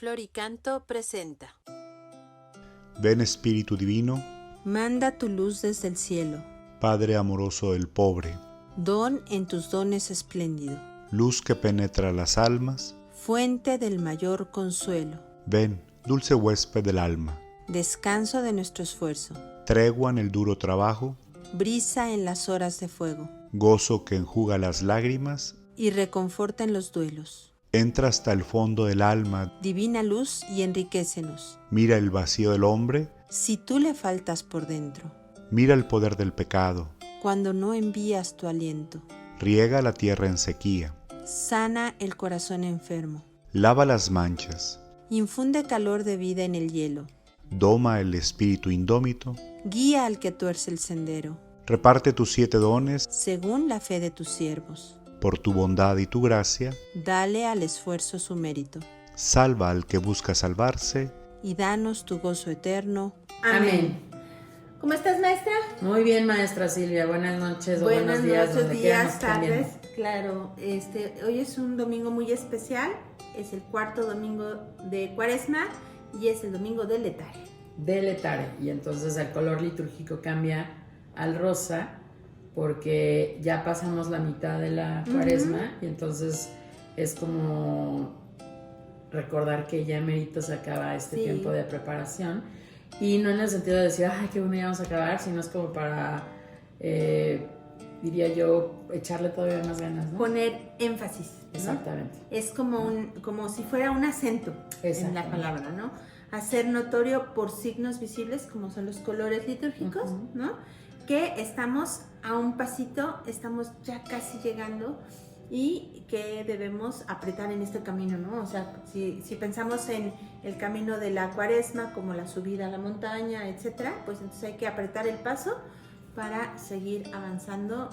Flor y Canto presenta. Ven Espíritu Divino, Manda tu luz desde el cielo, Padre amoroso del pobre, don en tus dones espléndido, luz que penetra las almas. fuente del mayor consuelo, Ven, dulce huésped del alma, descanso de nuestro esfuerzo, tregua en el duro trabajo, brisa en las horas de fuego, gozo que enjuga las lágrimas. y reconforta en los duelos. Entra hasta el fondo del alma, Divina luz y enriquécenos, mira el vacío del hombre, si tú le faltas por dentro, mira el poder del pecado, cuando no envías tu aliento. riega la tierra en sequía, Sana el corazón enfermo, lava las manchas, infunde calor de vida en el hielo, doma el espíritu indómito, guía al que tuerce el sendero, reparte tus 7 dones, según la fe de tus siervos. por tu bondad y tu gracia, Dale al esfuerzo su mérito, salva al que busca salvarse. y danos tu gozo eterno. Amén. ¿Cómo estás, maestra? Muy bien, maestra Silvia. Buenas noches o Buenas buenos días. noches, donde quiera nos días, estén viendo. tardes. Claro, hoy es un domingo muy especial. Es el cuarto domingo de Cuaresma y es el domingo del Letare. Del Letare. Y entonces el color litúrgico cambia al rosa porque ya pasamos la mitad de la Cuaresma y entonces es como recordar que ya merito se acaba este Sí. tiempo de preparación. Y no en el sentido de decir, ay, qué bueno, ya vamos a acabar, sino es como para, diría yo, echarle todavía más ganas, ¿no? Poner énfasis, ¿no? Exactamente. Es como si fuera un acento en la Exactamente. palabra, ¿no? Hacer notorio por signos visibles, como son los colores litúrgicos, Ujú. ¿no? Que estamos a un pasito, estamos ya casi llegando y que debemos apretar en este camino, ¿no? O sea, si pensamos en el camino de la Cuaresma, como la subida a la montaña, etcétera, pues entonces hay que apretar el paso para seguir avanzando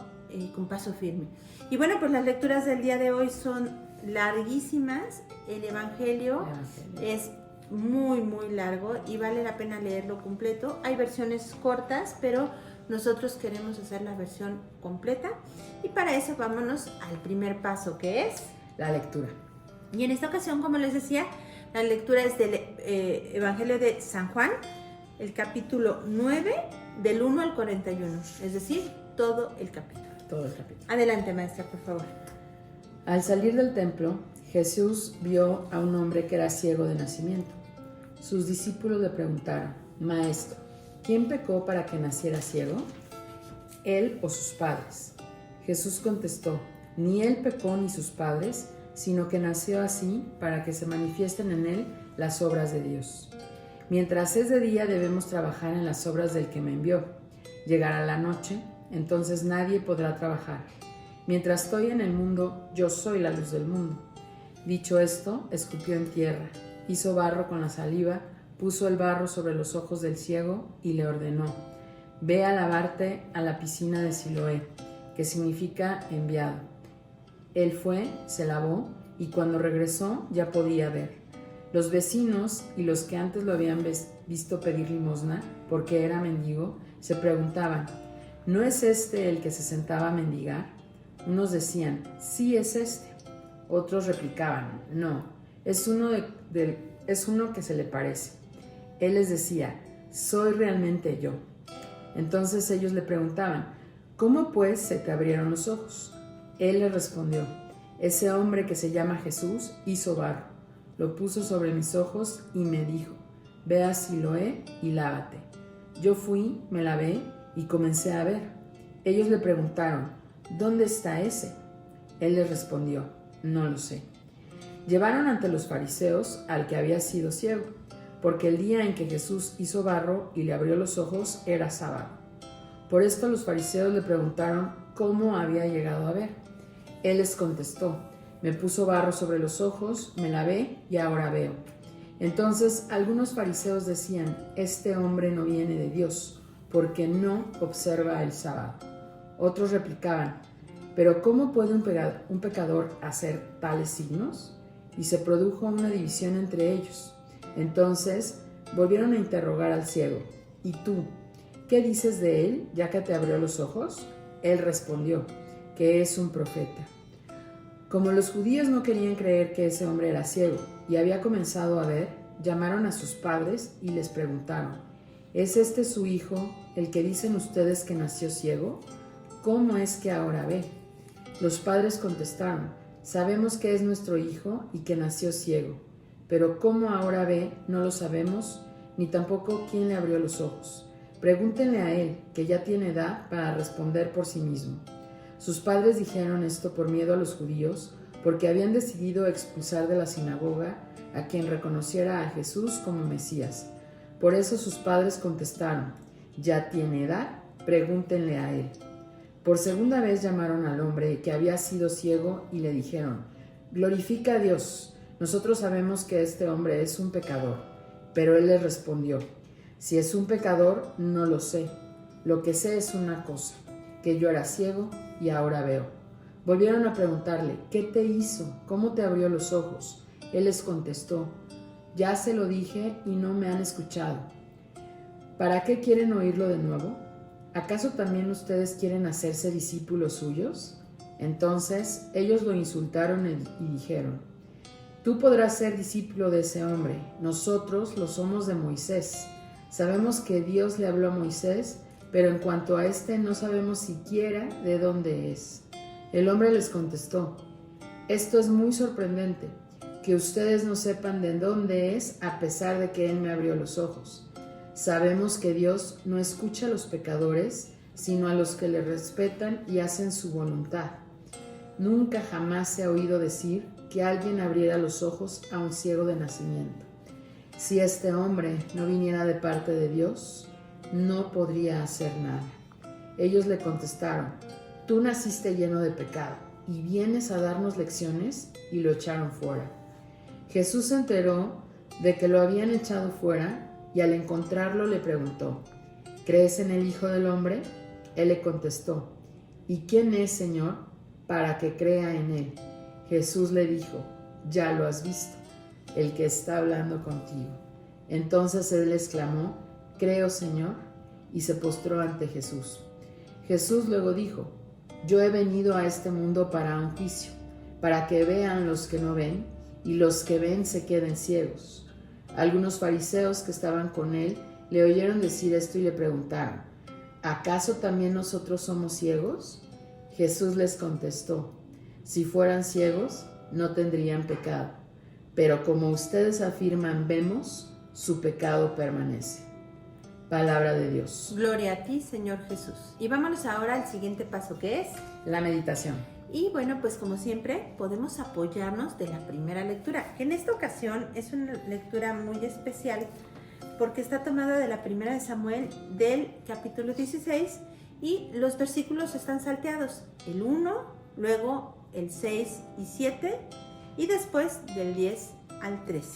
con paso firme. Y bueno, pues las lecturas del día de hoy son larguísimas. El Evangelio es muy, muy largo y vale la pena leerlo completo. Hay versiones cortas, pero nosotros queremos hacer la versión completa y para eso vámonos al primer paso, que es La lectura. y en esta ocasión, como les decía, la lectura es del Evangelio de San Juan, el capítulo 9, del 1 al 41, es decir, todo el capítulo. Todo el capítulo. Adelante, maestra, por favor. Al salir del templo, Jesús vio a un hombre que era ciego de nacimiento. Sus discípulos le preguntaron, Maestro, ¿quién pecó para que naciera ciego? ¿Él o sus padres? Jesús contestó, ni él pecó ni sus padres, sino que nació así para que se manifiesten en él las obras de Dios. Mientras es de día debemos trabajar en las obras del que me envió. Llegará la noche, entonces nadie podrá trabajar. Mientras estoy en el mundo, yo soy la luz del mundo. Dicho esto, escupió en tierra, hizo barro con la saliva, puso el barro sobre los ojos del ciego y le ordenó, ve a lavarte a la piscina de Siloé, que significa enviado. Él fue, se lavó y cuando regresó ya podía ver. Los vecinos y los que antes lo habían visto pedir limosna porque era mendigo, se preguntaban, ¿no es este el que se sentaba a mendigar? Unos decían, sí es este. Otros replicaban, no, es uno que se le parece. Él les decía, soy realmente yo. Entonces ellos le preguntaban, ¿cómo pues se te abrieron los ojos? Él les respondió, ese hombre que se llama Jesús hizo barro, lo puso sobre mis ojos y me dijo, ve a Siloé y lávate. Yo fui, me lavé y comencé a ver. Ellos le preguntaron, ¿dónde está ese? Él les respondió, no lo sé. Llevaron ante los fariseos al que había sido ciego, porque el día en que Jesús hizo barro y le abrió los ojos era sábado. Por esto los fariseos le preguntaron cómo había llegado a ver. Él les contestó, me puso barro sobre los ojos, me lavé y ahora veo. Entonces algunos fariseos decían, este hombre no viene de Dios, porque no observa el sábado. Otros replicaban, ¿pero cómo puede un pecador hacer tales signos? Y se produjo una división entre ellos. Entonces volvieron a interrogar al ciego, ¿y tú, qué dices de él, ya que te abrió los ojos? Él respondió, que es un profeta. Como los judíos no querían creer que ese hombre era ciego y había comenzado a ver, llamaron a sus padres y les preguntaron: ¿es este su hijo, el que dicen ustedes que nació ciego? ¿Cómo es que ahora ve? Los padres contestaron: sabemos que es nuestro hijo y que nació ciego, pero cómo ahora ve no lo sabemos, ni tampoco quién le abrió los ojos. Pregúntenle a él, que ya tiene edad para responder por sí mismo. Sus padres dijeron esto por miedo a los judíos, porque habían decidido expulsar de la sinagoga a quien reconociera a Jesús como Mesías. Por eso sus padres contestaron: ¿ya tiene edad? Pregúntenle a él. Por segunda vez llamaron al hombre que había sido ciego y le dijeron: glorifica a Dios, nosotros sabemos que este hombre es un pecador. Pero él les respondió: si es un pecador, no lo sé. Lo que sé es una cosa, que yo era ciego y ahora veo. Volvieron a preguntarle: ¿qué te hizo? ¿Cómo te abrió los ojos? Él les contestó: ya se lo dije y no me han escuchado. ¿Para qué quieren oírlo de nuevo? ¿Acaso también ustedes quieren hacerse discípulos suyos? Entonces ellos lo insultaron y dijeron: tú podrás ser discípulo de ese hombre, nosotros lo somos de Moisés. Sabemos que Dios le habló a Moisés, pero en cuanto a este no sabemos siquiera de dónde es. El hombre les contestó: esto es muy sorprendente, que ustedes no sepan de dónde es a pesar de que Él me abrió los ojos. Sabemos que Dios no escucha a los pecadores, sino a los que le respetan y hacen su voluntad. Nunca jamás se ha oído decir que alguien abriera los ojos a un ciego de nacimiento. Si este hombre no viniera de parte de Dios, no podría hacer nada. Ellos le contestaron: tú naciste lleno de pecado y vienes a darnos lecciones, y lo echaron fuera. Jesús se enteró de que lo habían echado fuera y al encontrarlo le preguntó: ¿crees en el Hijo del Hombre? Él le contestó: ¿y quién es, Señor, para que crea en él? Jesús le dijo: ya lo has visto, el que está hablando contigo. Entonces él exclamó: creo, Señor, y se postró ante Jesús. Jesús luego dijo: yo he venido a este mundo para un juicio, para que vean los que no ven y los que ven se queden ciegos. Algunos fariseos que estaban con él le oyeron decir esto y le preguntaron: ¿acaso también nosotros somos ciegos? Jesús les contestó: si fueran ciegos, no tendrían pecado, pero como ustedes afirman vemos, su pecado permanece. Palabra de Dios. Gloria a ti, Señor Jesús. Y vámonos ahora al siguiente paso, que es la meditación. Y bueno, pues como siempre, podemos apoyarnos de la primera lectura, que en esta ocasión es una lectura muy especial porque está tomada de la primera de Samuel del capítulo 16 y los versículos están salteados, el 1, luego el 6 y 7 y después del 10 al 13.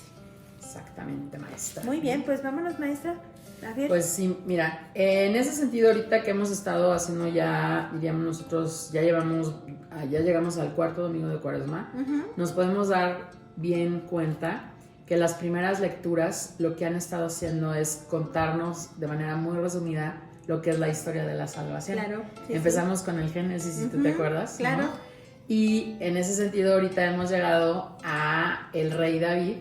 Exactamente, maestra. Muy bien, pues vámonos, maestra. A ver. Pues sí, mira, en ese sentido ahorita que hemos estado haciendo ya, diríamos nosotros, ya llegamos al cuarto domingo de Cuaresma, nos podemos dar bien cuenta que las primeras lecturas lo que han estado haciendo es contarnos de manera muy resumida lo que es la historia de la salvación. Claro. Sí, empezamos con el Génesis, si te acuerdas. Claro. ¿No? Y en ese sentido ahorita hemos llegado a el rey David,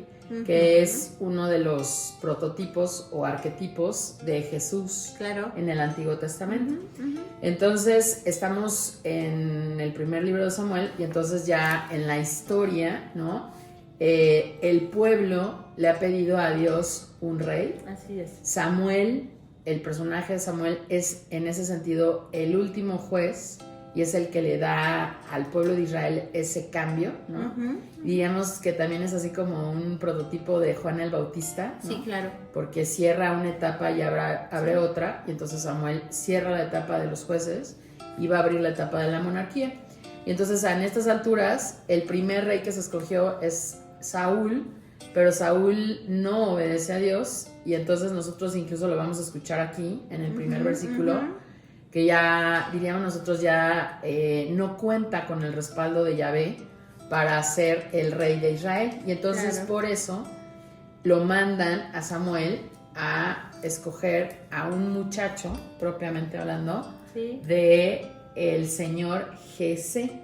que es uno de los prototipos o arquetipos de Jesús, claro, en el Antiguo Testamento. Entonces estamos en el primer libro de Samuel y entonces ya en la historia, ¿no? El pueblo le ha pedido a Dios un rey. Así es. Samuel, el personaje de Samuel, es en ese sentido el último juez y es el que le da al pueblo de Israel ese cambio, ¿no? Digamos que también es así como un prototipo de Juan el Bautista, ¿no? Sí, claro. Porque cierra una etapa y abre otra, y entonces Samuel cierra la etapa de los jueces y va a abrir la etapa de la monarquía. Y entonces en estas alturas el primer rey que se escogió es Saúl, pero Saúl no obedece a Dios y entonces nosotros incluso lo vamos a escuchar aquí en el primer versículo, que ya diríamos nosotros ya no cuenta con el respaldo de Yahvé para ser el rey de Israel. Y entonces por eso lo mandan a Samuel a escoger a un muchacho, propiamente hablando, de el señor Jesé.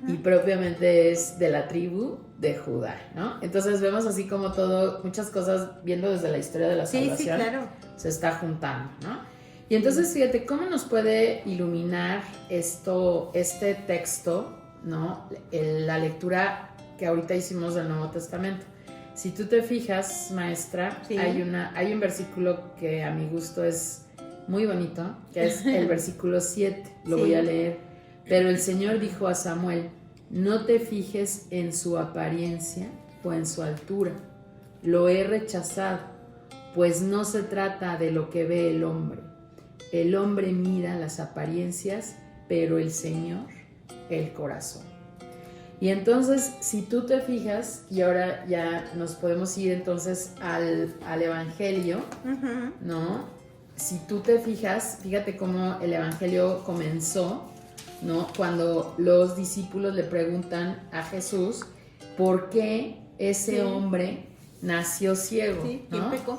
y propiamente es de la tribu de Judá, ¿no? Entonces vemos así como todo, muchas cosas viendo desde la historia de la salvación, claro. se está juntando, ¿no? Y entonces fíjate, ¿cómo nos puede iluminar este texto, ¿no? La lectura que ahorita hicimos del Nuevo Testamento. Si tú te fijas, maestra, Sí. hay un versículo que a mi gusto es muy bonito, que es el versículo 7, lo Sí. voy a leer. Pero el Señor dijo a Samuel, no te fijes en su apariencia o en su altura, lo he rechazado, pues no se trata de lo que ve el hombre. El hombre mira las apariencias, pero el Señor el corazón. Y entonces, si tú te fijas, y ahora ya nos podemos ir entonces al Evangelio, Ujú. ¿no? Si tú te fijas, fíjate cómo el Evangelio comenzó, ¿no? Cuando los discípulos le preguntan a Jesús por qué ese Sí. hombre nació ciego, Sí, ¿quién ¿no? pecó?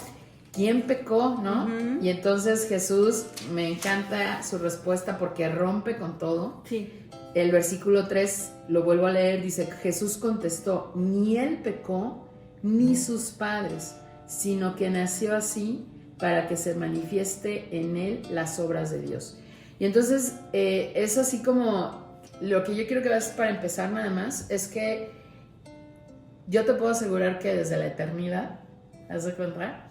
¿Quién pecó, no? Ujú. Y entonces Jesús, me encanta su respuesta porque rompe con todo. Sí. El versículo 3, lo vuelvo a leer, dice, Jesús contestó, ni él pecó, ni sus padres, sino que nació así para que se manifieste en él las obras de Dios. Y entonces, es así como, lo que yo quiero que veas para empezar nada más, es que yo te puedo asegurar que desde la eternidad, ¿haz de cuenta?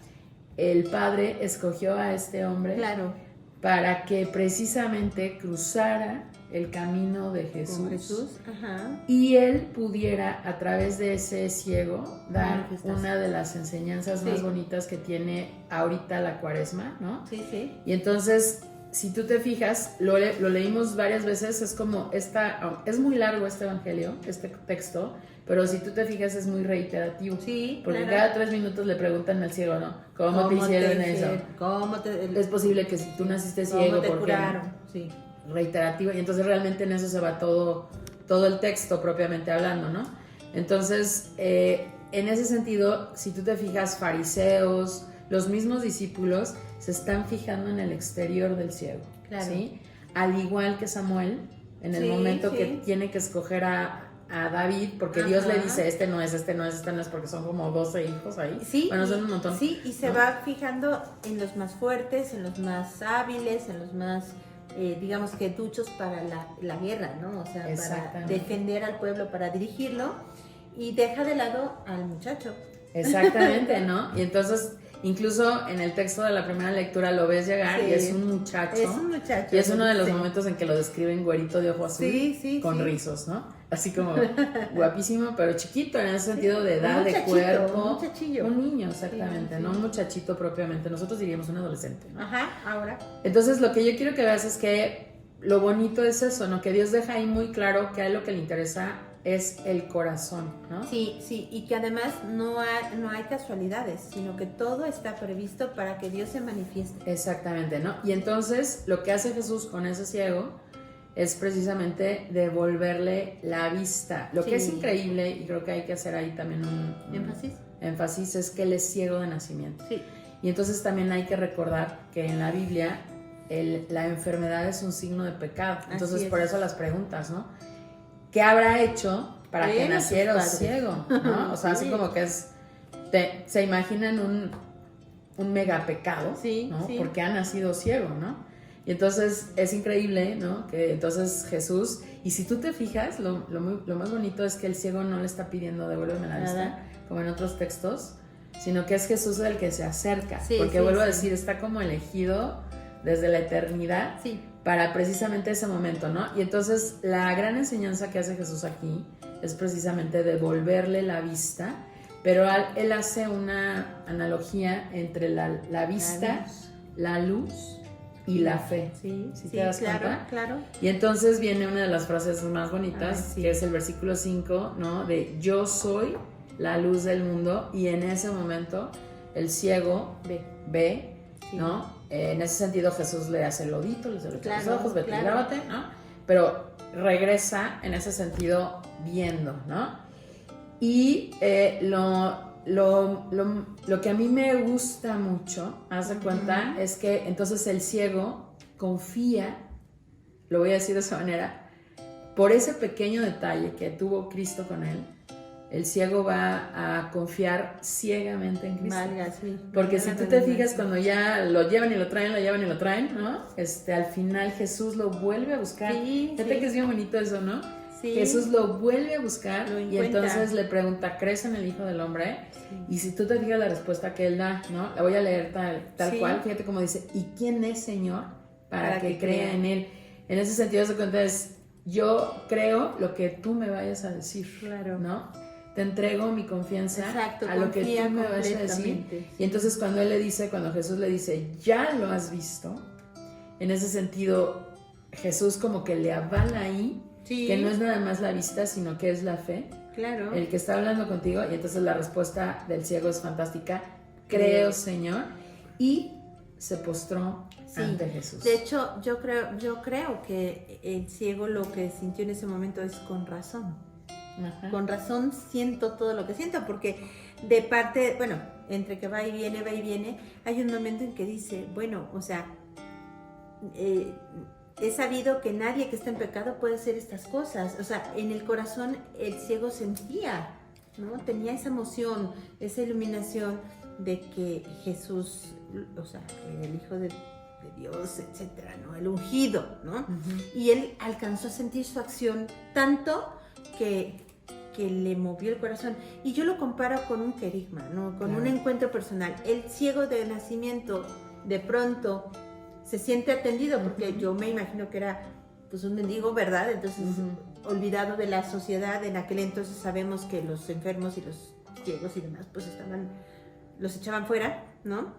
El Padre escogió a este hombre Claro. para que precisamente cruzara el camino de Jesús, Con Jesús. Ajá. y él pudiera a través de ese ciego dar Manifestarse. una de las enseñanzas más Sí. bonitas que tiene ahorita la Cuaresma, ¿no? Sí, sí. Y entonces, si tú te fijas, lo leímos varias veces, es como es muy largo este evangelio, este texto, pero si tú te fijas es muy reiterativo. Sí, Porque claro. cada 3 minutos le preguntan al ciego, ¿no? ¿Cómo te hicieron eso? ¿Cómo te, Es posible que si tú naciste cómo ciego, te porque curaron? Sí. reiterativo, y entonces realmente en eso se va todo el texto propiamente hablando, ¿no? Entonces, en ese sentido, si tú te fijas, fariseos, los mismos discípulos se están fijando en el exterior del ciego, Claro. ¿sí? Al igual que Samuel, en el Sí, momento sí. que tiene que escoger a David, porque Ajá. Dios le dice, este no es, porque son como 12 hijos ahí. Sí, Bueno, y, son un montón. sí, y se ¿no? va fijando en los más fuertes, en los más hábiles, en los más, digamos que duchos para la guerra, ¿no? O sea, para Exactamente. defender al pueblo, para dirigirlo, y deja de lado al muchacho. Exactamente, ¿no? Y entonces, incluso en el texto de la primera lectura lo ves llegar Sí. y es un muchacho. Es un muchacho. Y es uno de los sí. momentos en que lo describen güerito de ojo azul, Sí, sí, con sí. rizos, ¿no? Así como guapísimo, pero chiquito en ese sentido de Un edad, de muchachito, cuerpo. un muchachillo. Un niño, exactamente, Sí, sí. no un muchachito propiamente. Nosotros diríamos un adolescente, ¿no? Ajá, ahora. Entonces, lo que yo quiero que veas es que lo bonito es eso, ¿no? Que Dios deja ahí muy claro que a él lo que le interesa es el corazón, ¿no? Sí, sí, y que además no hay casualidades, sino que todo está previsto para que Dios se manifieste. Exactamente, ¿no? Y entonces lo que hace Jesús con ese ciego es precisamente devolverle la vista. Lo que es Sí. increíble, y creo que hay que hacer ahí también un énfasis, es que él es ciego de nacimiento. Sí. Y entonces también hay que recordar que en la Biblia la enfermedad es un signo de pecado. Entonces Así es. por eso las preguntas, ¿no? ¿Qué habrá hecho para que Bueno, naciera sus padres. ciego? ¿No? O sea, así Sí. como que se imaginan un mega pecado, Sí, ¿no? sí. Porque ha nacido ciego, ¿no? Y entonces es increíble, ¿no? Que entonces Jesús, y si tú te fijas, lo más bonito es que el ciego no le está pidiendo devuélveme la vista, Nada. como en otros textos, sino que es Jesús el que se acerca, Sí, porque sí, vuelvo a sí. decir, está como elegido desde la eternidad Sí. para precisamente ese momento, ¿no? Y entonces la gran enseñanza que hace Jesús aquí es precisamente devolverle la vista, pero él hace una analogía entre la vista, la luz y la fe. Sí, ¿Sí sí, te das claro, cuenta? claro. Y entonces viene una de las frases más bonitas, Ay, sí. que es el versículo 5, ¿no? De yo soy la luz del mundo, y en ese momento el ciego ve, Sí. ¿no? En ese sentido Jesús le hace el lodito, le echa Claro, los ojos, vete y claro. lávate, ¿no? Pero regresa en ese sentido viendo, ¿no? Y lo que a mí me gusta mucho, haz de cuenta, es que entonces el ciego confía, lo voy a decir de esa manera, por ese pequeño detalle que tuvo Cristo con él, el ciego va a confiar ciegamente en Cristo. Valga, sí. Porque Valga si la tú te redundancia. fijas, cuando ya lo llevan y lo traen, ¿no? Al final Jesús lo vuelve a buscar. Sí, Fíjate sí. que es bien bonito eso, ¿no? Sí. Jesús lo vuelve a buscar Lo y encuentra. entonces le pregunta, ¿crees en el Hijo del Hombre? Sí. Y si tú te fijas la respuesta que él da, ¿no? La voy a leer tal Sí. cual, fíjate cómo dice, ¿y quién es Señor para Para que que crea crea? en él? En ese sentido se cuenta es, yo creo lo que tú me vayas a decir, Claro. ¿no? Te entrego mi confianza Exacto, a lo que confía tú me vas a decir. completamente. Y entonces cuando Jesús le dice, ya lo has visto, en ese sentido, Jesús como que le avala ahí, Sí. que no es nada más la vista, sino que es la fe, Claro. el que está hablando contigo, y entonces la respuesta del ciego es fantástica, creo, Señor, y se postró Sí. ante Jesús. De hecho, yo creo que el ciego lo que sintió en ese momento es con razón. Ajá. Con razón siento todo lo que siento, porque de parte, bueno, entre que va y viene, hay un momento en que dice, bueno, o sea, he sabido que nadie que está en pecado puede hacer estas cosas. O sea, en el corazón el ciego sentía, ¿no? Tenía esa emoción, esa iluminación de que Jesús, o sea, el Hijo de Dios, etcétera, ¿no? El ungido, ¿no? Ujú. Y él alcanzó a sentir su acción tanto que le movió el corazón. Y yo lo comparo con un querigma, ¿no? Con Claro. un encuentro personal. El ciego de nacimiento de pronto se siente atendido, porque Ujú. yo me imagino que era pues un mendigo, ¿verdad? Entonces, olvidado de la sociedad. En aquel entonces sabemos que los enfermos y los ciegos y demás pues los echaban fuera, ¿no?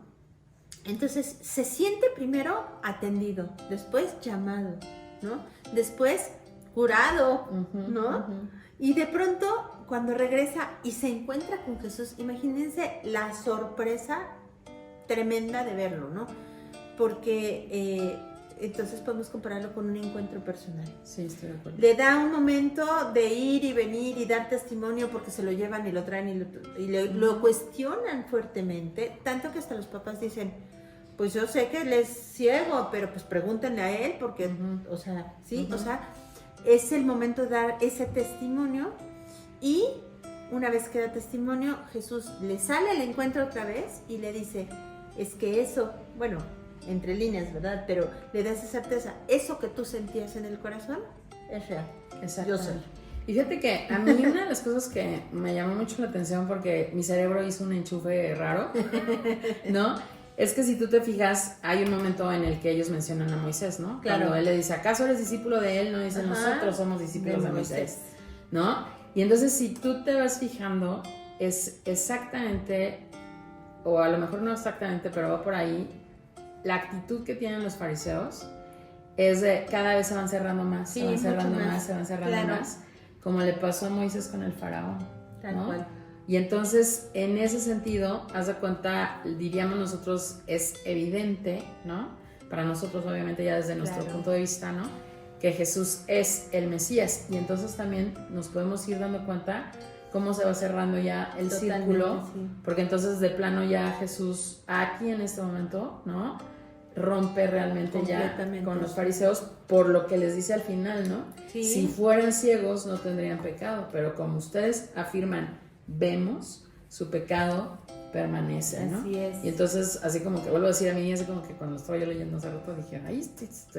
Entonces se siente primero atendido, después llamado, ¿no? Después curado, Ujú, ¿no? ujú. Y de pronto, cuando regresa y se encuentra con Jesús, imagínense la sorpresa tremenda de verlo, ¿no? Porque entonces podemos compararlo con un encuentro personal. Sí, estoy de acuerdo. Le da un momento de ir y venir y dar testimonio porque se lo llevan y lo traen lo cuestionan fuertemente, tanto que hasta los papás dicen, pues yo sé que él es ciego, pero pues pregúntenle a él porque, Ujú. o sea, sí, Ujú. o sea, es el momento de dar ese testimonio y una vez que da testimonio, Jesús le sale al encuentro otra vez y le dice, es que eso, bueno, entre líneas, ¿verdad? Pero le da esa certeza, eso que tú sentías en el corazón es real. Exacto. Yo soy. Y fíjate que a mí una de las cosas que me llamó mucho la atención porque mi cerebro hizo un enchufe raro, ¿no? Es que si tú te fijas, hay un momento en el que ellos mencionan a Moisés, ¿no? Claro. Cuando él le dice, ¿acaso eres discípulo de él? No dice, Ajá. nosotros somos discípulos de Moisés, ¿no? Y entonces si tú te vas fijando, es exactamente, o a lo mejor no exactamente, pero va por ahí, la actitud que tienen los fariseos es de cada vez se van cerrando más, Sí, se van mucho cerrando más. más, se van cerrando Claro. más, como le pasó a Moisés con el faraón, Tal ¿no? cual. Y entonces, en ese sentido, haz de cuenta, diríamos nosotros, es evidente, ¿no? Para nosotros, obviamente, ya desde nuestro Claro. punto de vista, ¿no? Que Jesús es el Mesías. Y entonces también nos podemos ir dando cuenta cómo se va cerrando ya el Totalmente, círculo. sí. Porque entonces, de plano, ya Jesús, aquí en este momento, ¿no? Rompe realmente ya Completamente, con los sí. fariseos por lo que les dice al final, ¿no? Sí. Si fueran ciegos no tendrían pecado, pero como ustedes afirman, vemos, su pecado permanece, ¿no? Así es. Y entonces, así como que vuelvo a decir a mí, así como que cuando estaba yo leyendo hace rato dije, ay,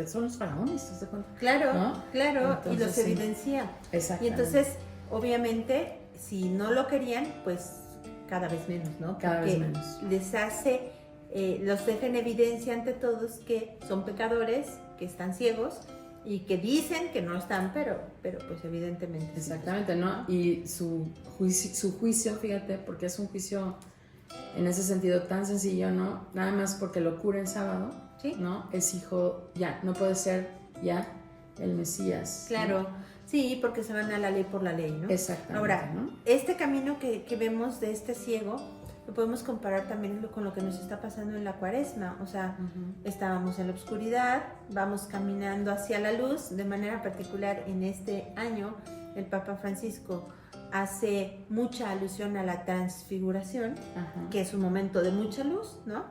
son los faraones, ¿te das cuenta? Claro, ¿No? claro, Entonces, y los sí. evidencia. Exacto. Y entonces, obviamente, si no lo querían, pues cada vez menos, ¿no? Cada vez Porque menos. les hace, los deja en evidencia ante todos que son pecadores, que están ciegos y que dicen que no están, pero pues evidentemente. sí. Exactamente, ¿no? Y su juicio, fíjate, porque es un juicio en ese sentido tan sencillo, ¿no? Nada más porque lo cura el sábado, Sí. ¿no? Es hijo, ya, no puede ser ya el Mesías. ¿no? Claro, sí, porque se van a la ley por la ley, ¿no? Exactamente, Ahora, ¿no? este camino que vemos de este ciego, lo podemos comparar también con lo que nos está pasando en la Cuaresma. O sea, estábamos en la oscuridad, vamos caminando hacia la luz. De manera particular, en este año, el Papa Francisco hace mucha alusión a la transfiguración, Ajá. que es un momento de mucha luz, ¿no?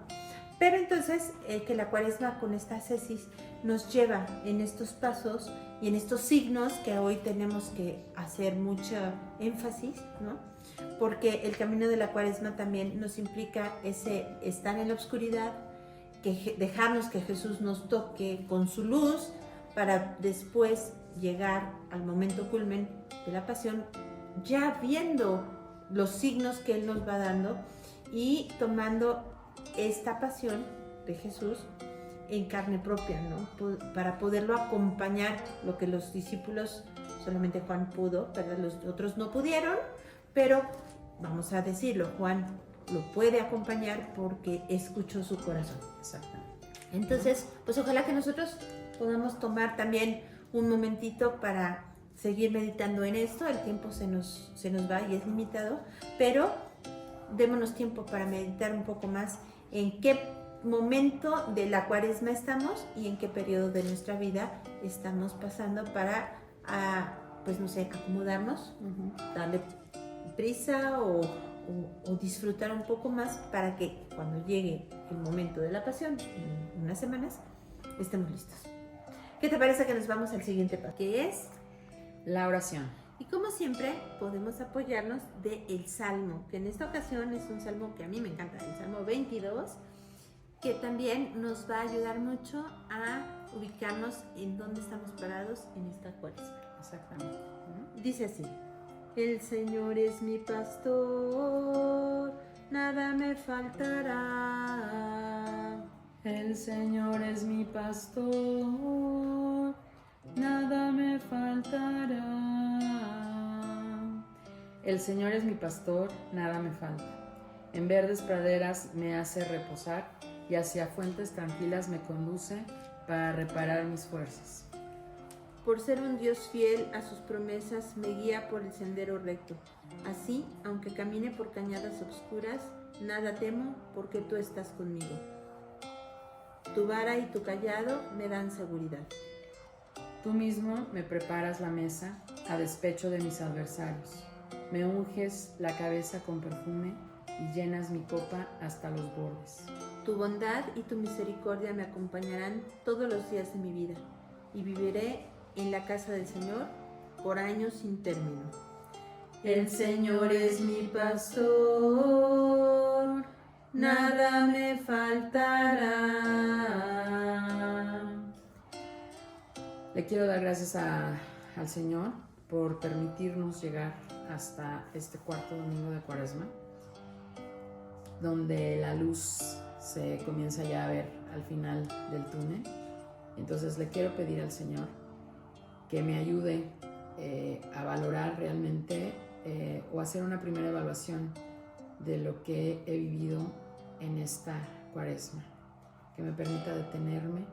Pero entonces, que la Cuaresma con esta ascesis nos lleva en estos pasos y en estos signos que hoy tenemos que hacer mucho énfasis, ¿no? Porque el camino de la Cuaresma también nos implica ese estar en la oscuridad, que dejarnos que Jesús nos toque con su luz para después llegar al momento culmen de la pasión, ya viendo los signos que Él nos va dando y tomando esta pasión de Jesús en carne propia, ¿no? Para poderlo acompañar, lo que los discípulos, solamente Juan pudo, ¿verdad? Los otros no pudieron, pero vamos a decirlo, Juan lo puede acompañar porque escuchó su corazón. Exactamente. Entonces, pues ojalá que nosotros podamos tomar también un momentito para seguir meditando en esto. El tiempo se nos va y es limitado, pero démonos tiempo para meditar un poco más en qué momento de la Cuaresma estamos y en qué periodo de nuestra vida estamos pasando para, pues no sé, acomodarnos, darle prisa o disfrutar un poco más para que cuando llegue el momento de la pasión, en unas semanas, estemos listos. ¿Qué te parece que nos vamos al siguiente paso? Que es La oración. Y como siempre, podemos apoyarnos del Salmo, que en esta ocasión es un salmo que a mí me encanta, el Salmo 22, que también nos va a ayudar mucho a ubicarnos en dónde estamos parados en esta Cuaresma. Exactamente. Dice así: el Señor es mi pastor, nada me faltará. El Señor es mi pastor, nada me faltará. El Señor es mi pastor, nada me falta. En verdes praderas me hace reposar y hacia fuentes tranquilas me conduce para reparar mis fuerzas. Por ser un Dios fiel a sus promesas, me guía por el sendero recto. Así, aunque camine por cañadas oscuras, nada temo porque tú estás conmigo. Tu vara y tu cayado me dan seguridad. Tú mismo me preparas la mesa a despecho de mis adversarios. Me unges la cabeza con perfume y llenas mi copa hasta los bordes. Tu bondad y tu misericordia me acompañarán todos los días de mi vida y viviré en la casa del Señor por años sin término. El Señor es mi pastor, nada me faltará. Le quiero dar gracias al Señor por permitirnos llegar hasta este cuarto domingo de Cuaresma, donde la luz se comienza ya a ver al final del túnel. Entonces le quiero pedir al Señor que me ayude a valorar realmente o hacer una primera evaluación de lo que he vivido en esta Cuaresma, que me permita detenerme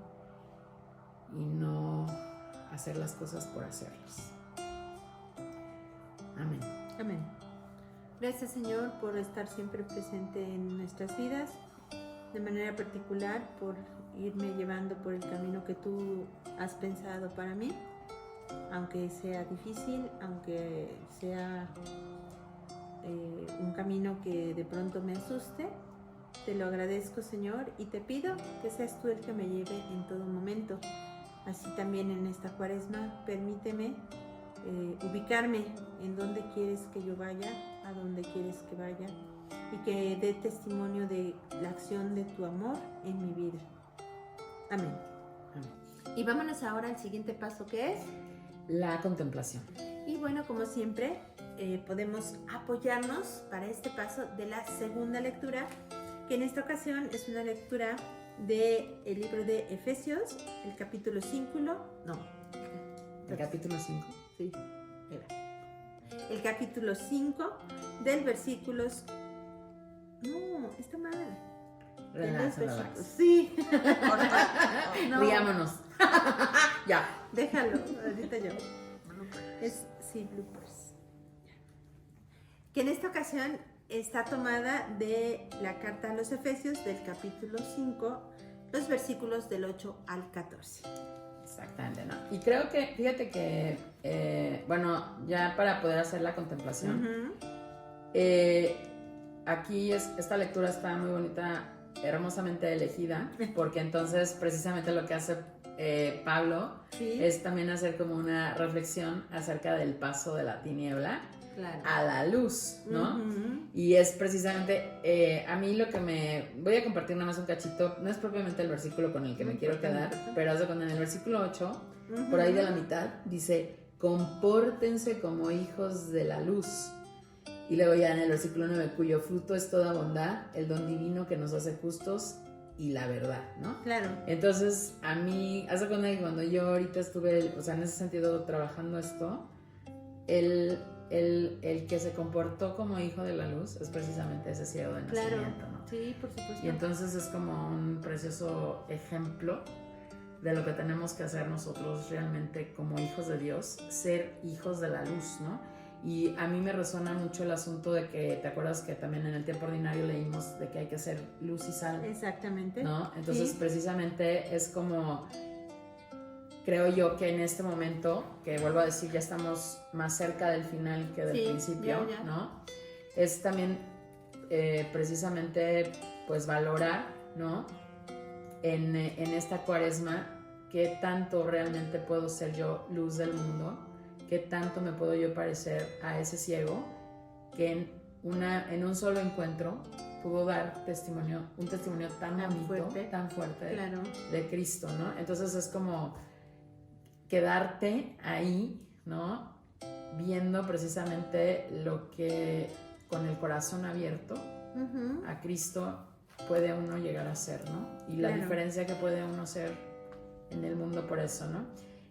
y no hacer las cosas por hacerlas. Amén. Amén. Gracias, Señor, por estar siempre presente en nuestras vidas, de manera particular por irme llevando por el camino que tú has pensado para mí, aunque sea difícil, aunque sea un camino que de pronto me asuste. Te lo agradezco, Señor, y te pido que seas tú el que me lleve en todo momento. Así también en esta Cuaresma, permíteme ubicarme en dónde quieres que yo vaya, a dónde quieres que vaya, y que dé testimonio de la acción de tu amor en mi vida. Amén. Amén. Y vámonos ahora al siguiente paso, que es... La contemplación. Y bueno, como siempre, podemos apoyarnos para este paso de la segunda lectura, que en esta ocasión es una lectura del libro de Efesios, el capítulo 5, El capítulo 5. Sí, era. El capítulo 5 del versículos... No, está mal. Relax, Del relax. Sí. No, Riámonos. Ya. déjalo, ahorita yo. Es, sí, bloopers. Que en esta ocasión está tomada de la carta a los Efesios del capítulo 5, los versículos del 8 al 14. Exactamente, ¿no? Y creo que, fíjate que, bueno, ya para poder hacer la contemplación, aquí esta lectura está muy bonita, hermosamente elegida, porque entonces precisamente lo que hace Pablo, Sí. es también hacer como una reflexión acerca del paso de la tiniebla Claro. a la luz, ¿no? Ujú. Y es precisamente, a mí lo que me... Voy a compartir nada más un cachito, no es propiamente el versículo con el que me No quiero importa, quedar, no importa. pero haz de cuenta, en el versículo 8, Ujú. por ahí de la mitad, dice, compórtense como hijos de la luz. Y luego ya en el versículo 9, cuyo fruto es toda bondad, el don divino que nos hace justos y la verdad, ¿no? Claro. Entonces, a mí, hace cuenta que cuando yo ahorita estuve, o sea, en ese sentido trabajando esto, el que se comportó como hijo de la luz es precisamente ese ciego de Claro. nacimiento, ¿no? Sí, por supuesto. Y entonces es como un precioso ejemplo de lo que tenemos que hacer nosotros realmente como hijos de Dios, ser hijos de la luz, ¿no? Y a mí me resuena mucho el asunto de que, ¿te acuerdas que también en el tiempo ordinario leímos de que hay que ser luz y sal? Exactamente. ¿No? Entonces, Sí. precisamente es como, creo yo que en este momento, que vuelvo a decir, ya estamos más cerca del final que del Sí, principio, ya. ¿no? Es también precisamente, pues, valorar, ¿no? En esta cuaresma, qué tanto realmente puedo ser yo luz del mundo, qué tanto me puedo yo parecer a ese ciego que en un solo encuentro pudo dar testimonio, un testimonio tan bonito, tan fuerte Claro. de Cristo, ¿no? Entonces es como quedarte ahí, ¿no? Viendo precisamente lo que con el corazón abierto Ujú. a Cristo puede uno llegar a ser, ¿no? Y la Claro. diferencia que puede uno ser en el mundo por eso, ¿no?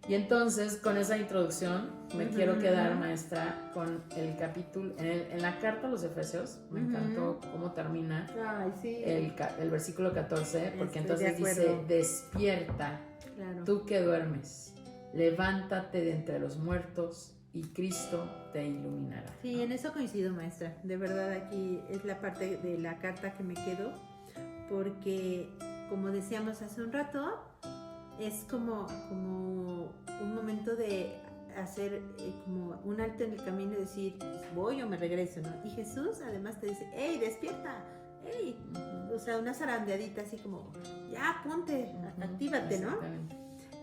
Y entonces, con esa introducción, me Ujú. quiero quedar, maestra, con el capítulo, en la carta a los Efesios, me Ujú. encantó cómo termina Ay, sí. el versículo 14, porque Estoy de entonces dice, acuerdo. despierta, Claro. tú que duermes, levántate de entre los muertos y Cristo te iluminará. Sí, ¿no? en eso coincido, maestra. De verdad, aquí es la parte de la carta que me quedo, porque, como decíamos hace un rato, es como un momento de hacer como un alto en el camino y decir, voy o me regreso, ¿no? Y Jesús además te dice, ¡hey, despierta! ¡Hey! O sea, una zarandeadita así como, ya, ponte, actívate, ¿no? Exactamente.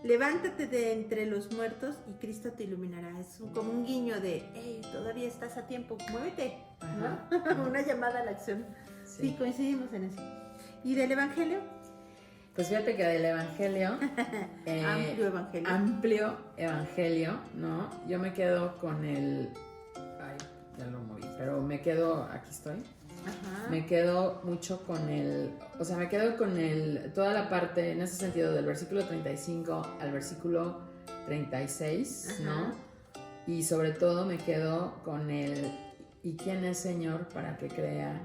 Levántate de entre los muertos y Cristo te iluminará. Es como un guiño de, hey, todavía estás a tiempo, muévete, Ajá. ¿no? Una llamada a la acción. Sí. Sí. Coincidimos en eso. ¿Y del Evangelio? Pues fíjate que del Evangelio, Amplio Evangelio. amplio Evangelio, ¿no? Yo me quedo con el, ay, ya lo moví, pero me quedo, aquí estoy, Ajá. me quedo mucho con el, o sea, me quedo con toda la parte, en ese sentido, del versículo 35 al versículo 36, Ajá. ¿no? Y sobre todo me quedo con el, ¿y quién es Señor para que crea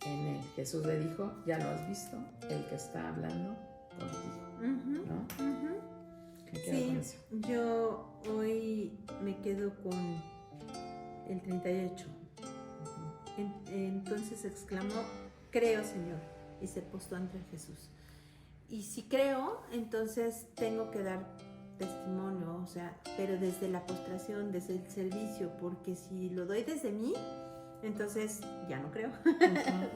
en él? Jesús le dijo, ya lo has visto, el que está hablando contigo, Ujú, ¿no? ujú. Me quedo con Sí, eso. yo hoy me quedo con el 38. Entonces exclamó, creo, Señor, y se postó ante Jesús. Y si creo, entonces tengo que dar testimonio, o sea, pero desde la postración, desde el servicio, porque si lo doy desde mí, entonces ya no creo,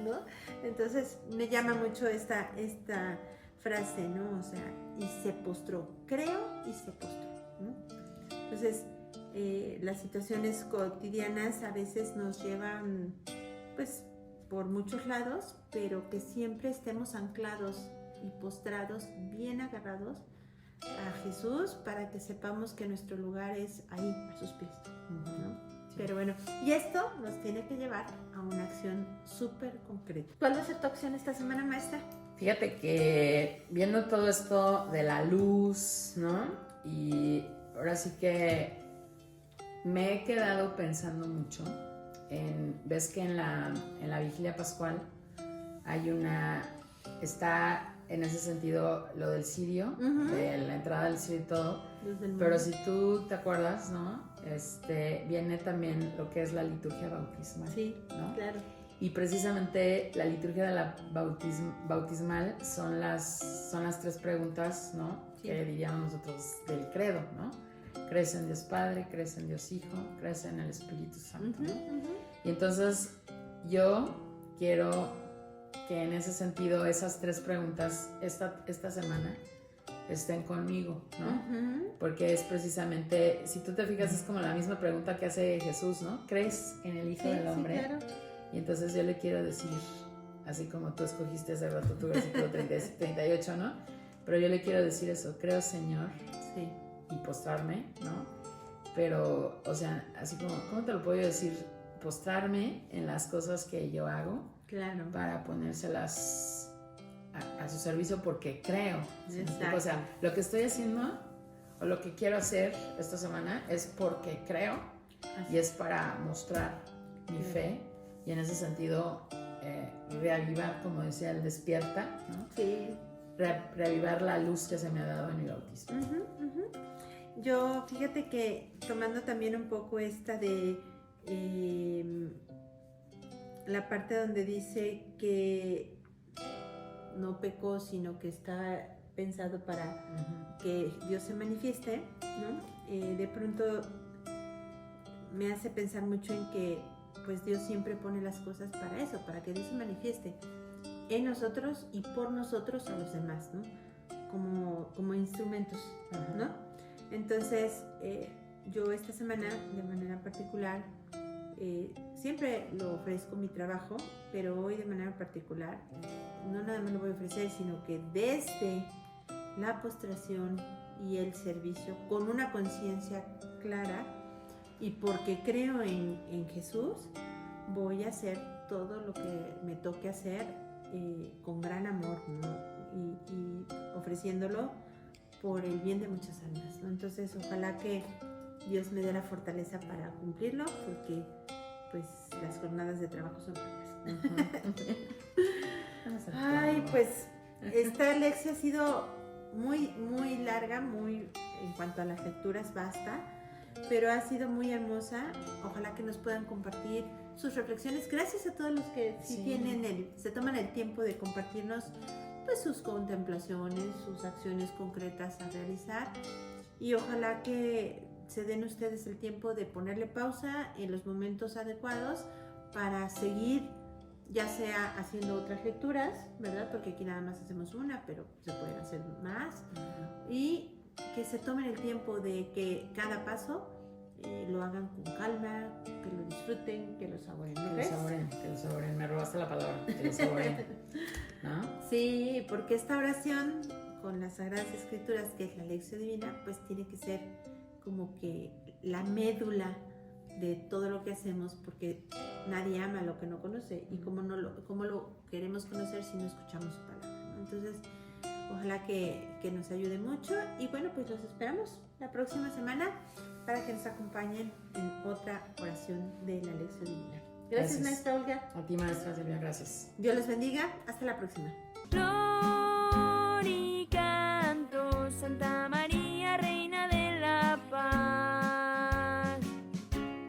¿no? Entonces me llama mucho esta frase, ¿no? O sea, y se postró, creo y se postró, ¿no? Entonces, las situaciones cotidianas a veces nos llevan, pues, por muchos lados, pero que siempre estemos anclados y postrados, bien agarrados a Jesús, para que sepamos que nuestro lugar es ahí, a sus pies, ¿no? Pero bueno, y esto nos tiene que llevar a una acción súper concreta. ¿Cuál va a ser tu acción esta semana, maestra? Fíjate que viendo todo esto de la luz, ¿no? Y ahora sí que me he quedado pensando mucho ves que en la vigilia pascual está en ese sentido lo del cirio, Ujú. de la entrada del cirio y todo, Luz del pero mundo. si tú te acuerdas, ¿no? Viene también lo que es la liturgia bautismal, Sí, ¿no? claro. Y precisamente la liturgia de la bautismal son las 3 preguntas, ¿no? Sí. Que diríamos nosotros del credo, ¿no? Crees en Dios Padre, crees en Dios Hijo, crees en el Espíritu Santo, Ujú, ¿no? ujú. Y entonces yo quiero que en ese sentido esas 3 preguntas esta semana estén conmigo, ¿no? Ujú. Porque es precisamente, si tú te fijas, es como la misma pregunta que hace Jesús, ¿no? ¿Crees en el Hijo Sí, del Hombre? sí, claro. Y entonces yo le quiero decir, así como tú escogiste hace rato tu versículo 38, ¿no? Pero yo le quiero decir eso, creo, Señor, Sí. y postrarme, ¿no? Pero, o sea, así como, ¿cómo te lo puedo decir? Postrarme en las cosas que yo hago Claro. para ponérselas a su servicio porque creo. ¿Sí me explico? Exacto. O sea, lo que estoy haciendo o lo que quiero hacer esta semana es porque creo Así y es para mostrar mi fe y en ese sentido reavivar, como decía el despierta, ¿no? Sí. Reavivar la luz que se me ha dado en mi bautismo. Ujú, ujú. Yo, fíjate que tomando también un poco esta de la parte donde dice que no pecó, sino que está pensado para que Dios se manifieste, ¿no? De pronto me hace pensar mucho en que pues Dios siempre pone las cosas para eso, para que Dios se manifieste en nosotros y por nosotros a los demás, ¿no? Como instrumentos, ¿no? Entonces, yo esta semana, de manera particular, siempre lo ofrezco mi trabajo, pero hoy de manera particular, no nada más lo voy a ofrecer, sino que desde la postración y el servicio, con una conciencia clara, y porque creo en Jesús, voy a hacer todo lo que me toque hacer con gran amor, ¿no? Y ofreciéndolo por el bien de muchas almas, ¿no? Entonces, ojalá que Dios me dé la fortaleza para cumplirlo, porque pues las jornadas de trabajo son largas. Ay, pues esta lección ha sido muy, muy larga, muy en cuanto a las lecturas basta, pero ha sido muy hermosa. Ojalá que nos puedan compartir sus reflexiones. Gracias a todos los que se toman el tiempo de compartirnos pues sus contemplaciones, sus acciones concretas a realizar, y ojalá que se den ustedes el tiempo de ponerle pausa en los momentos adecuados para seguir, ya sea haciendo otras lecturas, ¿verdad? Porque aquí nada más hacemos una, pero se pueden hacer más, y que se tomen el tiempo de que cada paso lo hagan con calma, que lo disfruten, que lo saboren. ¿No crees? Que lo saboren, me robaste la palabra, que lo saboren, ¿no? Sí, porque esta oración con las Sagradas Escrituras, que es la lección divina, pues tiene que ser como que la médula de todo lo que hacemos, porque nadie ama lo que no conoce, y cómo lo queremos conocer si no escuchamos su palabra, ¿no? Entonces, ojalá que nos ayude mucho, y bueno, pues los esperamos la próxima semana para que nos acompañen en otra oración de la lección divina. Gracias, maestra Olga. A ti, maestra Silvia, gracias. Dios los bendiga. Hasta la próxima. Flor y canto, Santa